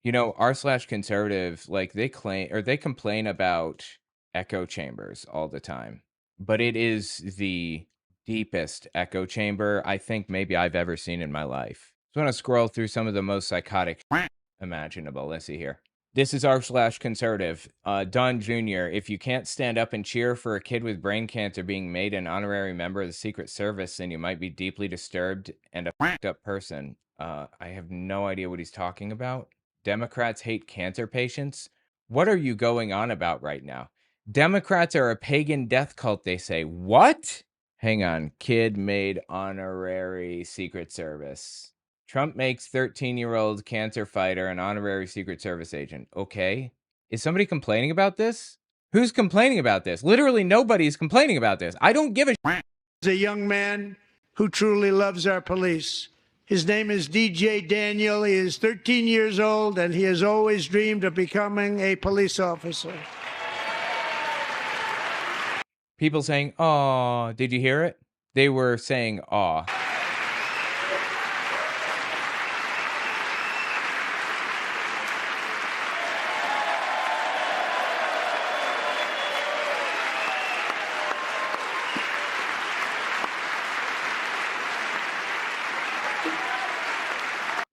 You know, r/conservative, like they complain about echo chambers all the time, but it is the deepest echo chamber I think maybe I've ever seen in my life. So I'm gonna scroll through some of the most psychotic imaginable. Let's see here. This is r/conservative. Don Jr., if you can't stand up and cheer for a kid with brain cancer being made an honorary member of the Secret Service, then you might be deeply disturbed and a fucked up person. I have no idea what he's talking about. Democrats hate cancer patients. What are you going on about right now? Democrats are a pagan death cult, they say. What? Hang on. Kid made honorary Secret Service. Trump makes 13-year-old cancer fighter an honorary Secret Service agent. Okay. Is somebody complaining about this? Who's complaining about this? Literally nobody's complaining about this. I don't give a shit. A young man who truly loves our police. His name is DJ Daniel. He is 13 years old, and he has always dreamed of becoming a police officer. People saying, "Aw," did you hear it? They were saying, "Aw."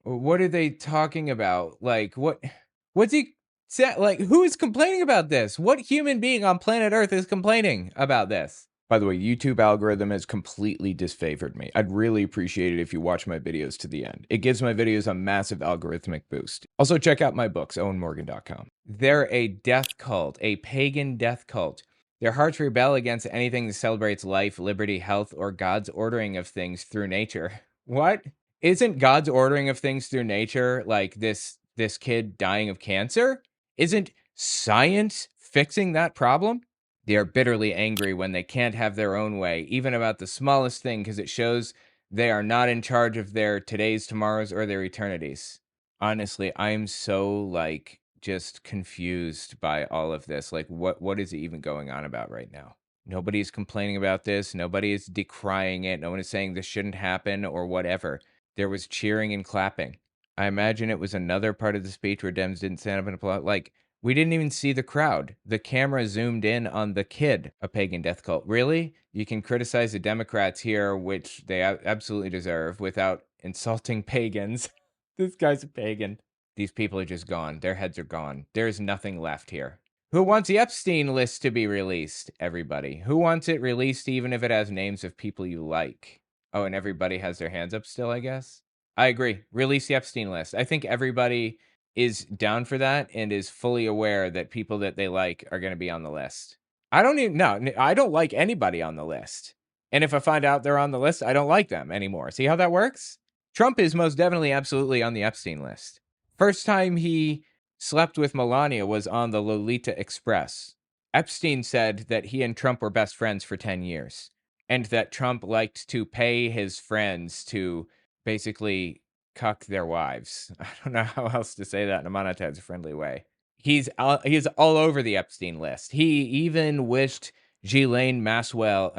What are they talking about? Like, what's he say? Like, who is complaining about this? What human being on planet Earth is complaining about this? By the way, YouTube algorithm has completely disfavored me. I'd really appreciate it if you watch my videos to the end. It gives my videos a massive algorithmic boost. Also, check out my books, owenmorgan.com. They're a death cult, a pagan death cult. Their hearts rebel against anything that celebrates life, liberty, health, or God's ordering of things through nature. What? Isn't God's ordering of things through nature like this kid dying of cancer? Isn't science fixing that problem? They are bitterly angry when they can't have their own way, even about the smallest thing, because it shows they are not in charge of their todays, tomorrows, or their eternities. Honestly, I'm so like just confused by all of this. Like what is even going on about right now? Nobody's complaining about this. Nobody is decrying it. No one is saying this shouldn't happen or whatever. There was cheering and clapping. I imagine it was another part of the speech where Dems didn't stand up and applaud. Like, we didn't even see the crowd. The camera zoomed in on the kid, a pagan death cult. Really? You can criticize the Democrats here, which they absolutely deserve, without insulting pagans. This guy's a pagan. These people are just gone. Their heads are gone. There's nothing left here. Who wants the Epstein list to be released? Everybody. Who wants it released even if it has names of people you like? Oh, and everybody has their hands up still, I guess? I agree. Release the Epstein list. I think everybody is down for that and is fully aware that people that they like are going to be on the list. I don't like anybody on the list. And if I find out they're on the list, I don't like them anymore. See how that works? Trump is most definitely absolutely on the Epstein list. First time he slept with Melania was on the Lolita Express. Epstein said that he and Trump were best friends for 10 years. And that Trump liked to pay his friends to basically cuck their wives. I don't know how else to say that in a monetizer-friendly way. He's all over the Epstein list. He even wished Ghislaine Maxwell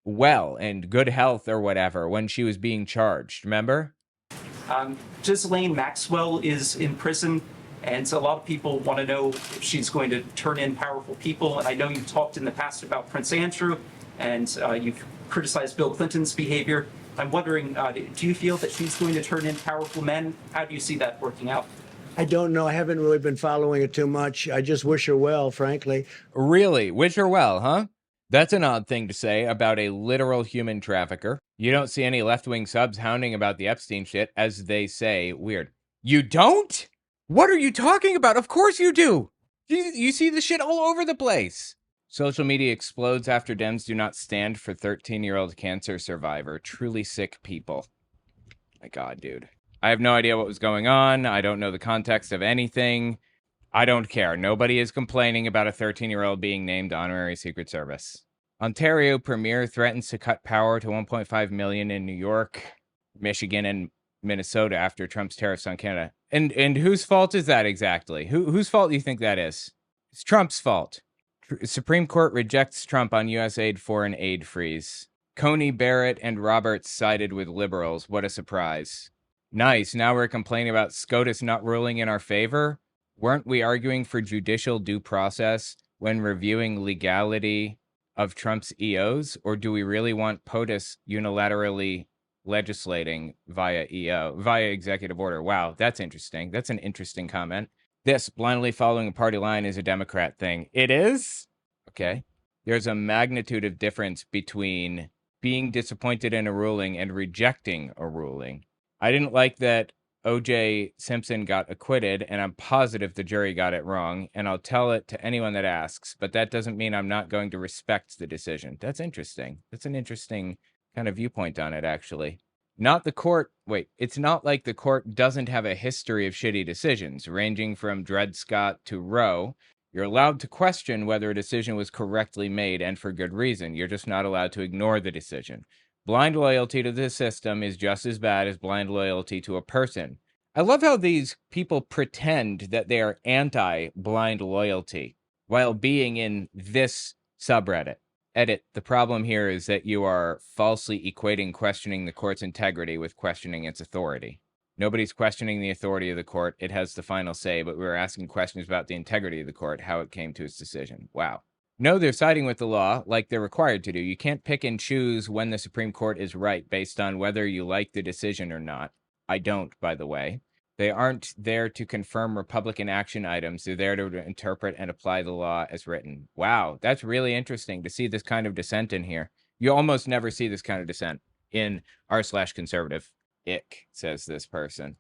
well and good health or whatever when she was being charged. Remember? Ghislaine Maxwell is in prison, and so a lot of people want to know if she's going to turn in powerful people. And I know you've talked in the past about Prince Andrew, and you've criticized Bill Clinton's behavior. I'm wondering, do you feel that she's going to turn in powerful men? How do you see that working out? I don't know. I haven't really been following it too much. I just wish her well, frankly. Really? Wish her well, huh? That's an odd thing to say about a literal human trafficker. You don't see any left-wing subs hounding about the Epstein shit, as they say. Weird. You don't? What are you talking about? Of course you do! You see the shit all over the place! Social media explodes after Dems do not stand for 13-year-old cancer survivor. Truly sick people. My God, dude. I have no idea what was going on. I don't know the context of anything. I don't care. Nobody is complaining about a 13-year-old being named honorary Secret Service. Ontario Premier threatens to cut power to 1.5 million in New York, Michigan, and Minnesota after Trump's tariffs on Canada. And whose fault is that exactly? Whose fault do you think that is? It's Trump's fault. Supreme Court rejects Trump on U.S. foreign aid freeze. Coney Barrett and Roberts sided with liberals. What a surprise. Nice. Now we're complaining about SCOTUS not ruling in our favor. Weren't we arguing for judicial due process when reviewing legality of Trump's EOs? Or do we really want POTUS unilaterally legislating via executive order? Wow, that's interesting. That's an interesting comment. This blindly following a party line is a Democrat thing. It is? Okay. There's a magnitude of difference between being disappointed in a ruling and rejecting a ruling. I didn't like that O.J. Simpson got acquitted, and I'm positive the jury got it wrong, and I'll tell it to anyone that asks, but that doesn't mean I'm not going to respect the decision. That's interesting. That's an interesting kind of viewpoint on it, actually. Not the court. Wait, it's not like the court doesn't have a history of shitty decisions, ranging from Dred Scott to Roe. You're allowed to question whether a decision was correctly made and for good reason. You're just not allowed to ignore the decision. Blind loyalty to the system is just as bad as blind loyalty to a person. I love how these people pretend that they are anti-blind loyalty while being in this subreddit. Edit, the problem here is that you are falsely equating questioning the court's integrity with questioning its authority. Nobody's questioning the authority of the court. It has the final say, but we're asking questions about the integrity of the court, how it came to its decision. Wow. No, they're siding with the law like they're required to do. You can't pick and choose when the Supreme Court is right based on whether you like the decision or not. I don't, by the way. They aren't there to confirm Republican action items. They're there to interpret and apply the law as written. Wow, that's really interesting to see this kind of dissent in here. You almost never see this kind of dissent in r/conservative. Ick, says this person.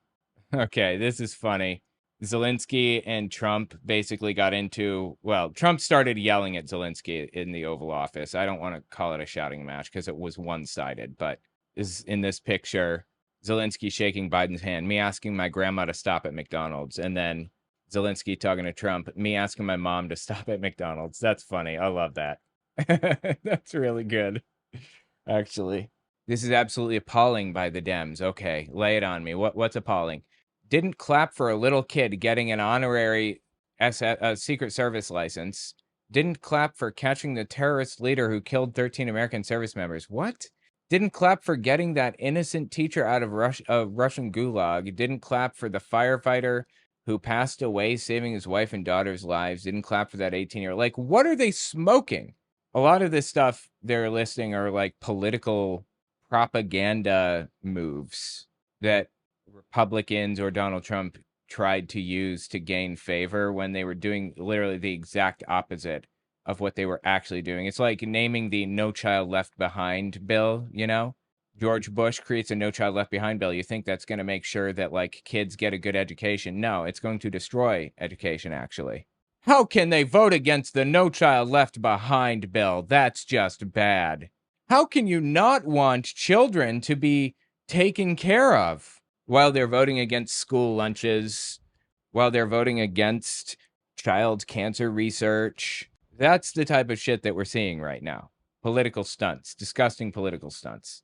Okay, this is funny. Zelensky and Trump basically got into, well, Trump started yelling at Zelensky in the Oval Office. I don't want to call it a shouting match because it was one-sided, but is in this picture, Zelensky shaking Biden's hand, me asking my grandma to stop at McDonald's, and then Zelensky talking to Trump, me asking my mom to stop at McDonald's. That's funny. I love that. That's really good, actually. This is absolutely appalling by the Dems. Okay, lay it on me. What's appalling? Didn't clap for a little kid getting an honorary Secret Service license. Didn't clap for catching the terrorist leader who killed 13 American service members. What? Didn't clap for getting that innocent teacher out of Russian gulag. Didn't clap for the firefighter who passed away saving his wife and daughter's lives. Didn't clap for that 18-year-old. Like, what are they smoking? A lot of this stuff they're listing are like political propaganda moves that Republicans or Donald Trump tried to use to gain favor when they were doing literally the exact opposite of what they were actually doing. It's like naming the No Child Left Behind bill, you know? George Bush creates a No Child Left Behind bill. You think that's going to make sure that like kids get a good education. No, it's going to destroy education, actually. How can they vote against the No Child Left Behind bill? That's just bad. How can you not want children to be taken care of while they're voting against school lunches, while they're voting against child cancer research? That's the type of shit that we're seeing right now. Political stunts, disgusting political stunts.